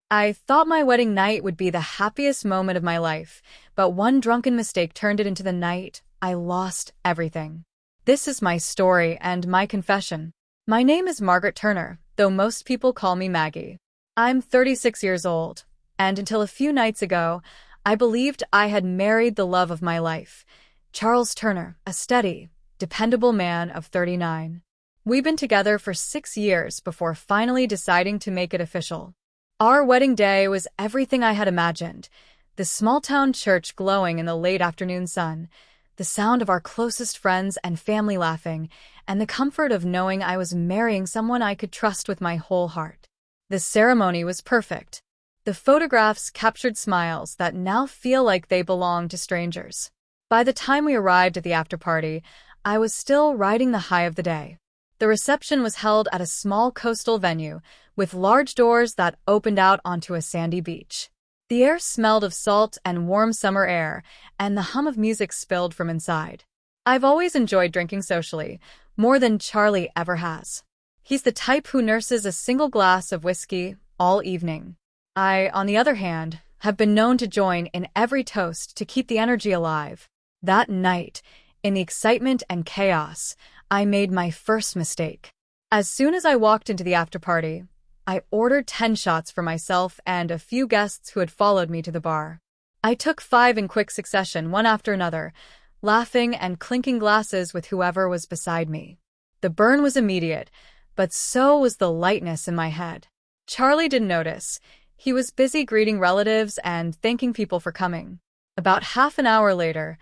I thought my wedding night would be the happiest moment of my life, but one drunken mistake turned it into the night I lost everything. This is my story and my confession. My name is Margaret Turner, though most people call me Maggie. I'm 36 years old, and until a few nights ago, I believed I had married the love of my life, Charles Turner, a steady, dependable man of 39. We've been together for 6 years before finally deciding to make it official. Our wedding day was everything I had imagined. The small-town church glowing in the late afternoon sun, the sound of our closest friends and family laughing, and the comfort of knowing I was marrying someone I could trust with my whole heart. The ceremony was perfect. The photographs captured smiles that now feel like they belong to strangers. By the time we arrived at the after-party, I was still riding the high of the day. The reception was held at a small coastal venue, with large doors that opened out onto a sandy beach. The air smelled of salt and warm summer air, and the hum of music spilled from inside. I've always enjoyed drinking socially, more than Charlie ever has. He's the type who nurses a single glass of whiskey all evening. I, on the other hand, have been known to join in every toast to keep the energy alive. That night, in the excitement and chaos, I made my first mistake. As soon as I walked into the after-party, I ordered 10 shots for myself and a few guests who had followed me to the bar. I took 5 in quick succession, one after another, laughing and clinking glasses with whoever was beside me. The burn was immediate, but so was the lightness in my head. Charlie didn't notice. He was busy greeting relatives and thanking people for coming. About half an hour later,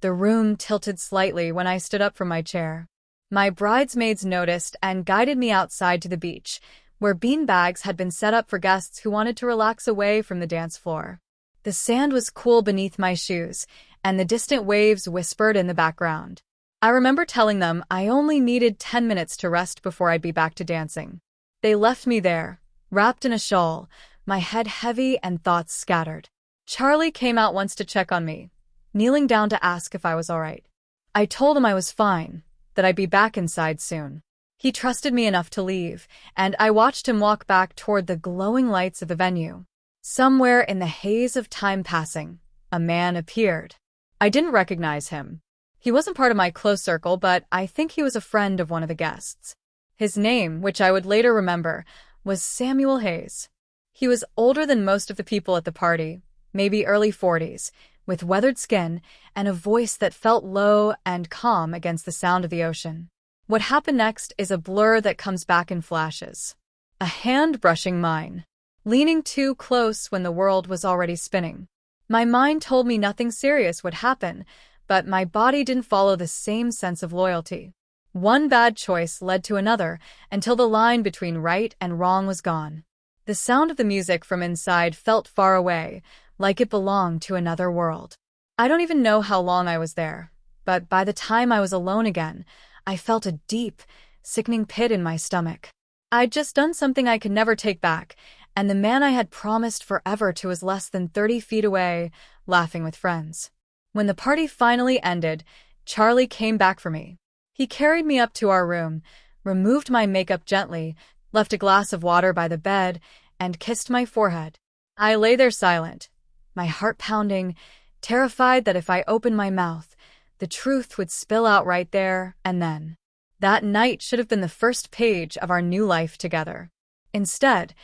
the room tilted slightly when I stood up from my chair. My bridesmaids noticed and guided me outside to the beach, where beanbags had been set up for guests who wanted to relax away from the dance floor. The sand was cool beneath my shoes, and the distant waves whispered in the background. I remember telling them I only needed 10 minutes to rest before I'd be back to dancing. They left me there, wrapped in a shawl, my head heavy and thoughts scattered. Charlie came out once to check on me, kneeling down to ask if I was all right. I told him I was fine, that I'd be back inside soon. He trusted me enough to leave, and I watched him walk back toward the glowing lights of the venue. Somewhere in the haze of time passing, a man appeared. I didn't recognize him. He wasn't part of my close circle, but I think he was a friend of one of the guests. His name, which I would later remember, was Samuel Hayes. He was older than most of the people at the party, maybe early 40s, with weathered skin and a voice that felt low and calm against the sound of the ocean. What happened next is a blur that comes back in flashes. A hand brushing mine, leaning too close when the world was already spinning. My mind told me nothing serious would happen, but my body didn't follow the same sense of loyalty. One bad choice led to another until the line between right and wrong was gone. The sound of the music from inside felt far away, like it belonged to another world. I don't even know how long I was there, but by the time I was alone again, I felt a deep, sickening pit in my stomach. I'd just done something I could never take back, and the man I had promised forever to was less than 30 feet away, laughing with friends. When the party finally ended, Charlie came back for me. He carried me up to our room, removed my makeup gently, left a glass of water by the bed, and kissed my forehead. I lay there silent, my heart pounding, terrified that if I opened my mouth, the truth would spill out right there and then. That night should have been the first page of our new life together. Instead,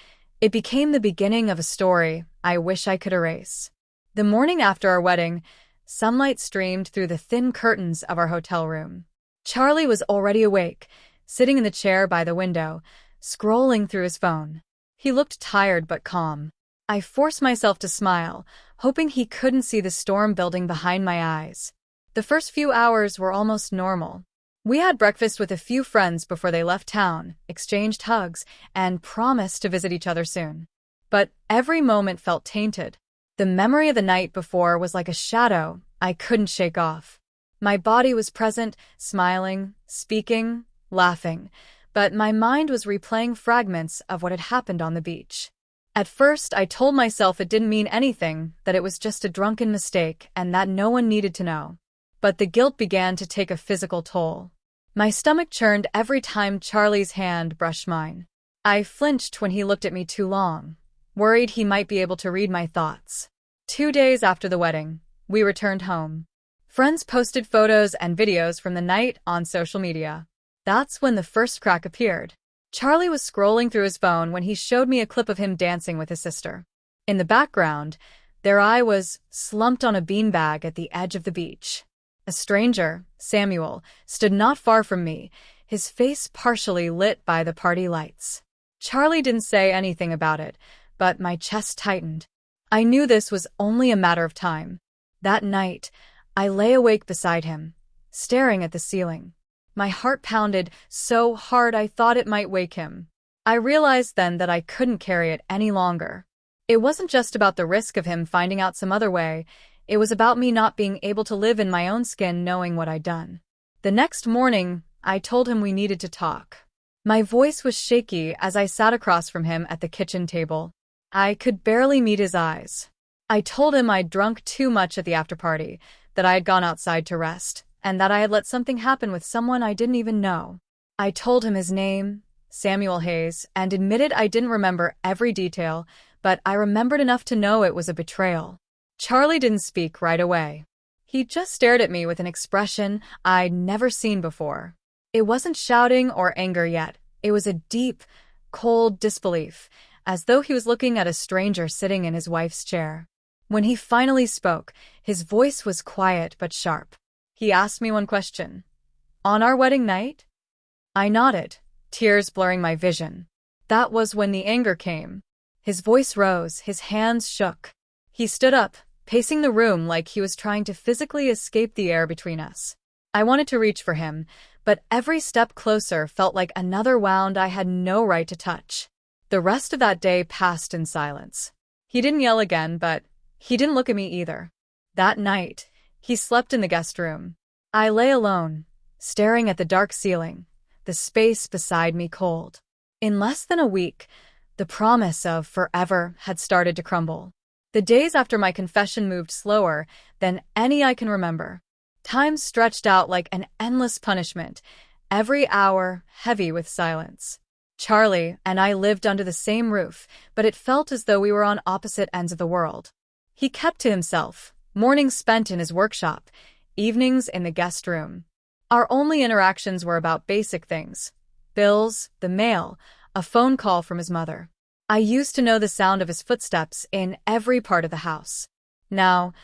it became the beginning of a story I wish I could erase. The morning after our wedding, sunlight streamed through the thin curtains of our hotel room. Charlie was already awake, sitting in the chair by the window, scrolling through his phone. He looked tired but calm. I forced myself to smile, hoping he couldn't see the storm building behind my eyes. The first few hours were almost normal. We had breakfast with a few friends before they left town, exchanged hugs, and promised to visit each other soon. But every moment felt tainted. The memory of the night before was like a shadow I couldn't shake off. My body was present, smiling, speaking, laughing, but my mind was replaying fragments of what had happened on the beach. At first, I told myself it didn't mean anything, that it was just a drunken mistake, and that no one needed to know. But the guilt began to take a physical toll. My stomach churned every time Charlie's hand brushed mine. I flinched when he looked at me too long, worried he might be able to read my thoughts. 2 days after the wedding, we returned home. Friends posted photos and videos from the night on social media. That's when the first crack appeared. Charlie was scrolling through his phone when he showed me a clip of him dancing with his sister. In the background, there I was, slumped on a beanbag at the edge of the beach. A stranger, Samuel, stood not far from me, his face partially lit by the party lights. Charlie didn't say anything about it, but my chest tightened. I knew this was only a matter of time. That night, I lay awake beside him, staring at the ceiling. My heart pounded so hard I thought it might wake him. I realized then that I couldn't carry it any longer. It wasn't just about the risk of him finding out some other way, it was about me not being able to live in my own skin knowing what I'd done. The next morning, I told him we needed to talk. My voice was shaky as I sat across from him at the kitchen table. I could barely meet his eyes. I told him I'd drunk too much at the after-party, that I had gone outside to rest, and that I had let something happen with someone I didn't even know. I told him his name, Samuel Hayes, and admitted I didn't remember every detail, but I remembered enough to know it was a betrayal. Charlie didn't speak right away. He just stared at me with an expression I'd never seen before. It wasn't shouting or anger yet. It was a deep, cold disbelief, as though he was looking at a stranger sitting in his wife's chair. When he finally spoke, his voice was quiet but sharp. He asked me one question. On our wedding night? I nodded, tears blurring my vision. That was when the anger came. His voice rose, his hands shook. He stood up, pacing the room like he was trying to physically escape the air between us. I wanted to reach for him, but every step closer felt like another wound I had no right to touch. The rest of that day passed in silence. He didn't yell again, but he didn't look at me either. That night, he slept in the guest room. I lay alone, staring at the dark ceiling, the space beside me cold. In less than a week, the promise of forever had started to crumble. The days after my confession moved slower than any I can remember. Time stretched out like an endless punishment, every hour heavy with silence. Charlie and I lived under the same roof, but it felt as though we were on opposite ends of the world. He kept to himself, mornings spent in his workshop, evenings in the guest room. Our only interactions were about basic things: bills, the mail, a phone call from his mother. I used to know the sound of his footsteps in every part of the house. Now,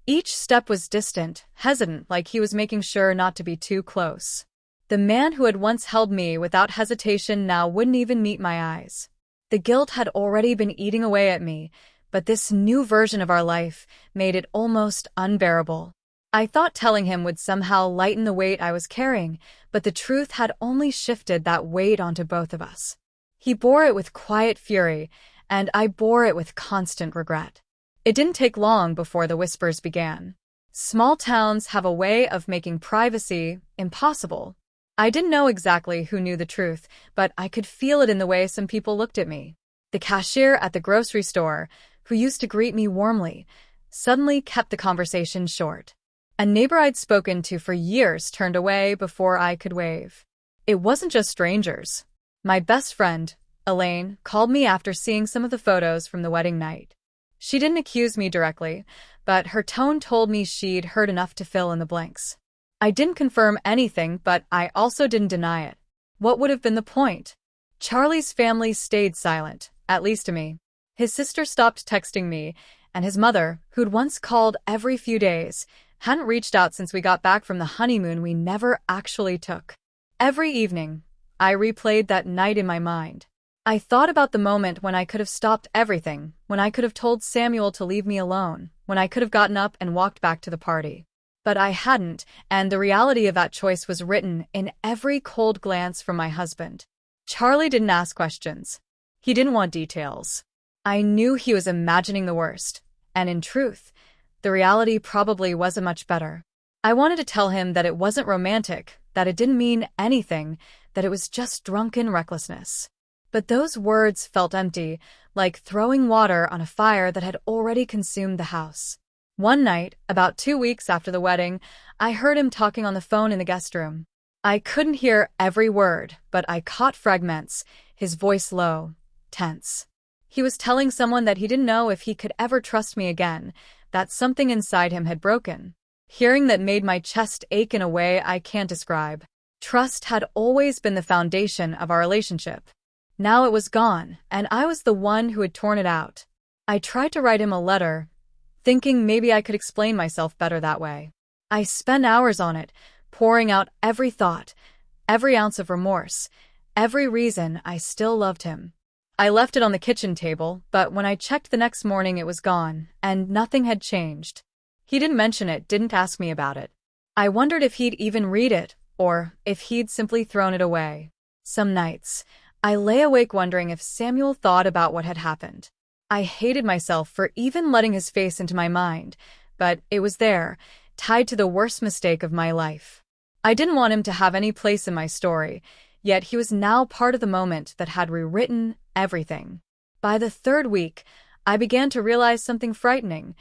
each step was distant, hesitant, like he was making sure not to be too close. The man who had once held me without hesitation now wouldn't even meet my eyes. The guilt had already been eating away at me, but this new version of our life made it almost unbearable. I thought telling him would somehow lighten the weight I was carrying, but the truth had only shifted that weight onto both of us. He bore it with quiet fury, and I bore it with constant regret. It didn't take long before the whispers began. Small towns have a way of making privacy impossible. I didn't know exactly who knew the truth, but I could feel it in the way some people looked at me. The cashier at the grocery store, who used to greet me warmly, suddenly kept the conversation short. A neighbor I'd spoken to for years turned away before I could wave. It wasn't just strangers. My best friend, Elaine, called me after seeing some of the photos from the wedding night. She didn't accuse me directly, but her tone told me she'd heard enough to fill in the blanks. I didn't confirm anything, but I also didn't deny it. What would have been the point? Charlie's family stayed silent, at least to me. His sister stopped texting me, and his mother, who'd once called every few days, hadn't reached out since we got back from the honeymoon we never actually took. Every evening, I replayed that night in my mind. I thought about the moment when I could have stopped everything, when I could have told Samuel to leave me alone, when I could have gotten up and walked back to the party. But I hadn't, and the reality of that choice was written in every cold glance from my husband. Charlie didn't ask questions. He didn't want details. I knew he was imagining the worst, and in truth, the reality probably wasn't much better. I wanted to tell him that it wasn't romantic, that it didn't mean anything, that it was just drunken recklessness. But those words felt empty, like throwing water on a fire that had already consumed the house. One night, about 2 weeks after the wedding, I heard him talking on the phone in the guest room. I couldn't hear every word, but I caught fragments, his voice low, tense. He was telling someone that he didn't know if he could ever trust me again, that something inside him had broken. Hearing that made my chest ache in a way I can't describe. Trust had always been the foundation of our relationship. Now it was gone, and I was the one who had torn it out. I tried to write him a letter, thinking maybe I could explain myself better that way. I spent hours on it, pouring out every thought, every ounce of remorse, every reason I still loved him. I left it on the kitchen table, but when I checked the next morning it was gone, and nothing had changed. He didn't mention it, didn't ask me about it. I wondered if he'd even read it, or if he'd simply thrown it away. Some nights, I lay awake wondering if Samuel thought about what had happened. I hated myself for even letting his face into my mind, but it was there, tied to the worst mistake of my life. I didn't want him to have any place in my story, yet he was now part of the moment that had rewritten everything. By the third week, I began to realize something frightening.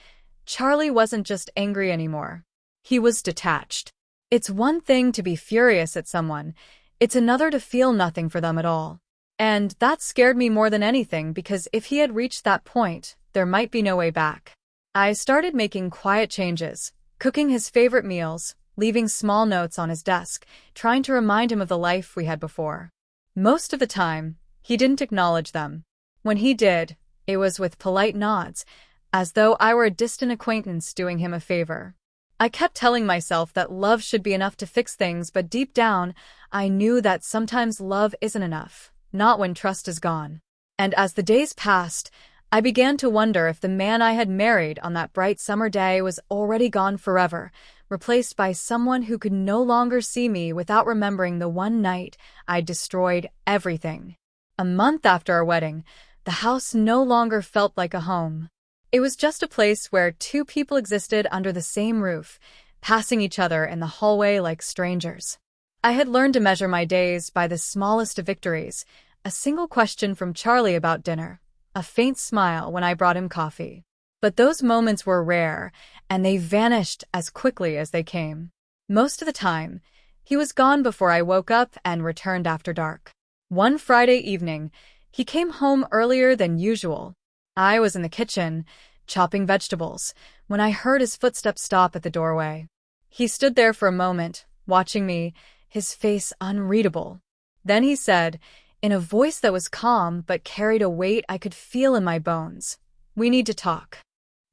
Charlie wasn't just angry anymore. He was detached. It's one thing to be furious at someone, it's another to feel nothing for them at all. And that scared me more than anything because if he had reached that point, there might be no way back. I started making quiet changes, cooking his favorite meals, leaving small notes on his desk, trying to remind him of the life we had before. Most of the time, he didn't acknowledge them. When he did, it was with polite nods, as though I were a distant acquaintance doing him a favor. I kept telling myself that love should be enough to fix things, but deep down, I knew that sometimes love isn't enough, not when trust is gone. And as the days passed, I began to wonder if the man I had married on that bright summer day was already gone forever, replaced by someone who could no longer see me without remembering the one night I destroyed everything. A month after our wedding, the house no longer felt like a home. It was just a place where two people existed under the same roof, passing each other in the hallway like strangers. I had learned to measure my days by the smallest of victories, a single question from Charlie about dinner, a faint smile when I brought him coffee. But those moments were rare, and they vanished as quickly as they came. Most of the time, he was gone before I woke up and returned after dark. One Friday evening, he came home earlier than usual. I was in the kitchen, chopping vegetables, when I heard his footsteps stop at the doorway. He stood there for a moment, watching me, his face unreadable. Then he said, in a voice that was calm but carried a weight I could feel in my bones, "We need to talk."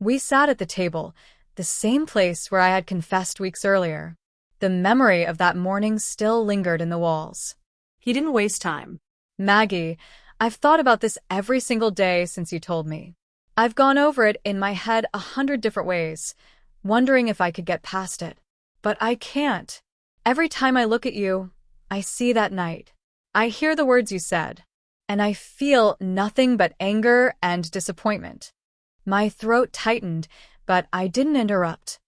We sat at the table, the same place where I had confessed weeks earlier. The memory of that morning still lingered in the walls. He didn't waste time. "Maggie, I've thought about this every single day since you told me. I've gone over it in my head 100 different ways, wondering if I could get past it. But I can't. Every time I look at you, I see that night. I hear the words you said, and I feel nothing but anger and disappointment." My throat tightened, but I didn't interrupt.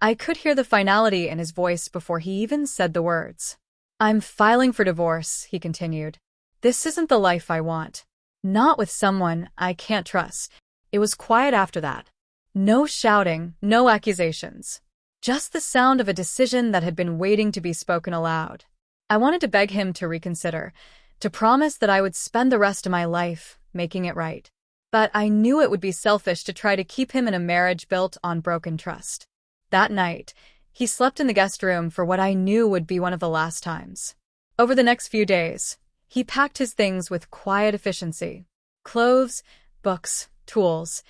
I could hear the finality in his voice before he even said the words. "I'm filing for divorce," he continued. "This isn't the life I want. Not with someone I can't trust." It was quiet after that. No shouting, no accusations. Just the sound of a decision that had been waiting to be spoken aloud. I wanted to beg him to reconsider, to promise that I would spend the rest of my life making it right. But I knew it would be selfish to try to keep him in a marriage built on broken trust. That night, he slept in the guest room for what I knew would be one of the last times. Over the next few days, he packed his things with quiet efficiency. Clothes, books, tools,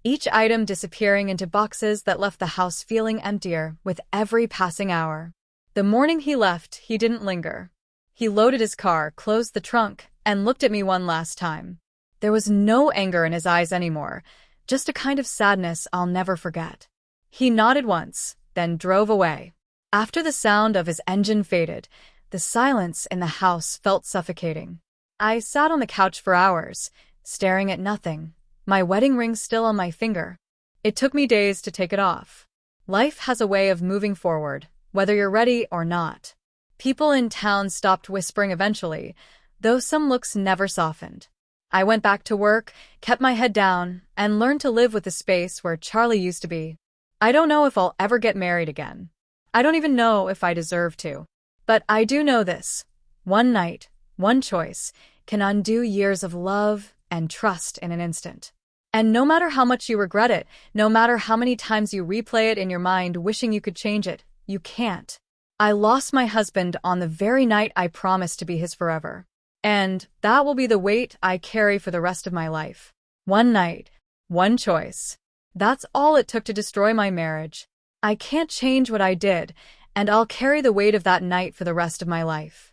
each item disappearing into boxes that left the house feeling emptier with every passing hour. The morning he left, he didn't linger. He loaded his car, closed the trunk, and looked at me one last time. There was no anger in his eyes anymore, just a kind of sadness I'll never forget. He nodded once, then drove away. After the sound of his engine faded, the silence in the house felt suffocating. I sat on the couch for hours, staring at nothing, my wedding ring still on my finger. It took me days to take it off. Life has a way of moving forward, whether you're ready or not. People in town stopped whispering eventually, though some looks never softened. I went back to work, kept my head down, and learned to live with the space where Charlie used to be. I don't know if I'll ever get married again. I don't even know if I deserve to. But I do know this. One night, one choice, can undo years of love, and trust in an instant. And no matter how much you regret it, no matter how many times you replay it in your mind wishing you could change it, you can't. I lost my husband on the very night I promised to be his forever. And that will be the weight I carry for the rest of my life. One night, one choice. That's all it took to destroy my marriage. I can't change what I did, and I'll carry the weight of that night for the rest of my life.